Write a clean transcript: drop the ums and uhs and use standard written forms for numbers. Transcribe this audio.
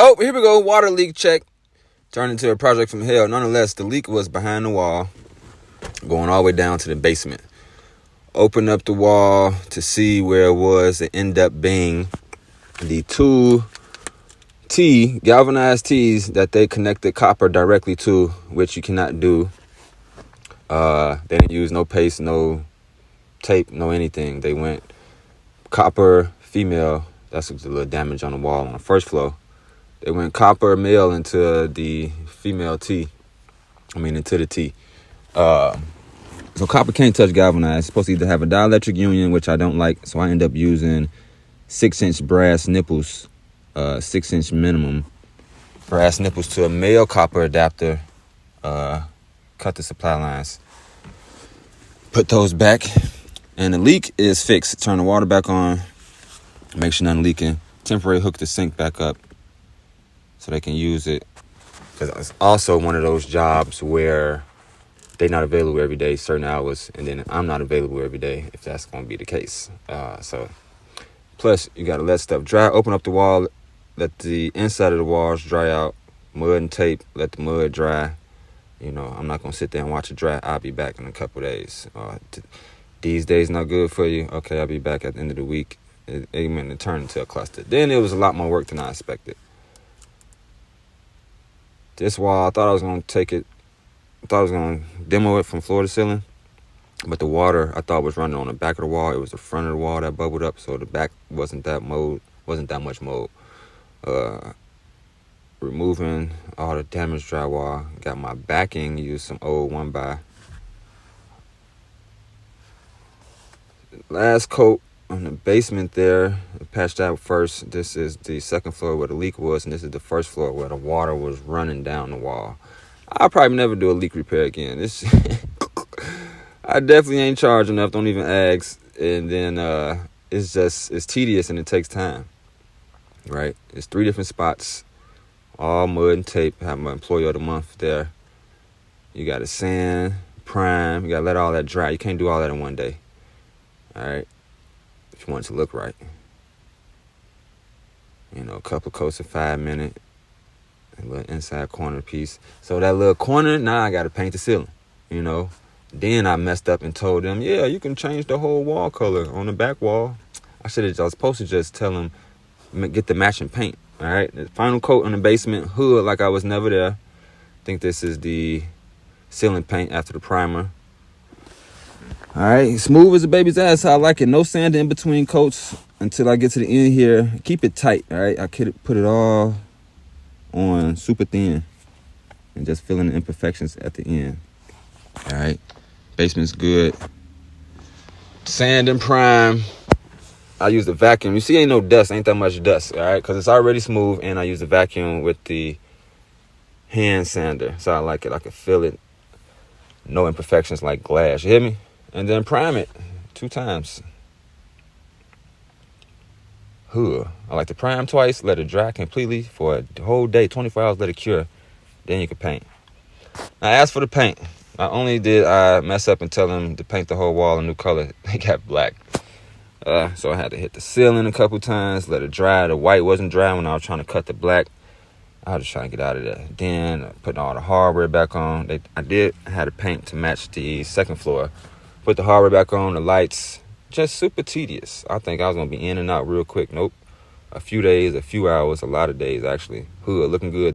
Oh, here we go. Water leak check. Turned into a project from hell. Nonetheless, the leak was behind the wall, going all the way down to the basement. Opened up the wall to see where it was. It ended up being the two galvanized T's that they connected copper directly to, which you cannot do. They didn't use no paste, no tape, no anything. They went copper female. That's a little damage on the wall on the first floor. They went copper male into the female T. Into the T. So copper can't touch galvanized. It's supposed to either have a dielectric union, which I don't like. So I end up using 6-inch brass nipples, 6-inch minimum brass nipples to a male copper adapter. Cut the supply lines. Put those back. And the leak is fixed. Turn the water back on. Make sure nothing leaking. Temporary hook the sink back up so they can use it. Because it's also one of those jobs where they're not available every day, certain hours, and then I'm not available every day if that's going to be the case. So plus, you got to let stuff dry. Open up the wall. Let the inside of the walls dry out. Mud and tape. Let the mud dry. I'm not going to sit there and watch it dry. I'll be back in a couple of days. These days not good for you. Okay, I'll be back at the end of the week. It meant to turn into a cluster. Then it was a lot more work than I expected. This wall, I thought I was going to take it. I thought I was going to demo it from floor to ceiling. But the water, I thought, was running on the back of the wall. It was the front of the wall that bubbled up. So the back wasn't that much mold. Removing all the damaged drywall. Got my backing. Used some old 1x. Last coat on the basement there. Patched out first. This is the second floor where the leak was. And this is the first floor where the water was running down the wall. I'll probably never do a leak repair again. I definitely ain't charged enough. Don't even ask. And then it's tedious and it takes time. Right? It's 3 different spots. All mud and tape. Have my employee of the month there. You got to sand, prime. You got to let all that dry. You can't do all that in one day. All right? If you want it to look right. A couple coats of 5 minutes. A little inside corner piece. So that little corner, now I got to paint the ceiling. Then I messed up and told them, yeah, you can change the whole wall color on the back wall. I was supposed to just tell them, get the matching paint. All right. The final coat on the basement hood, like I was never there. I think this is the ceiling paint after the primer. All right. Smooth as a baby's ass. I like it. No sand in between coats until I get to the end here. Keep it tight. All right. I could put it all on super thin and just filling the imperfections at the end. All right. Basement's good. Sand and prime. I use the vacuum. You see, ain't no dust. Ain't that much dust. All right. Because it's already smooth. And I use the vacuum with the hand sander. So I like it. I can feel it. No imperfections like glass. You hear me? And then prime it 2 times. I like to prime twice. Let it dry completely for a whole day. 24 hours. Let it cure. Then you can paint. Now, as for the paint. Not only did I mess up and tell them to paint the whole wall a new color, they got black. So I had to hit the ceiling a couple times, let it dry. The white wasn't dry when I was trying to cut the black. I was just trying to get out of there. Then putting all the hardware back on. I had to paint to match the second floor. Put the hardware back on, the lights. Just super tedious. I think I was going to be in and out real quick. Nope. A few days, a few hours, a lot of days actually. Hood looking good.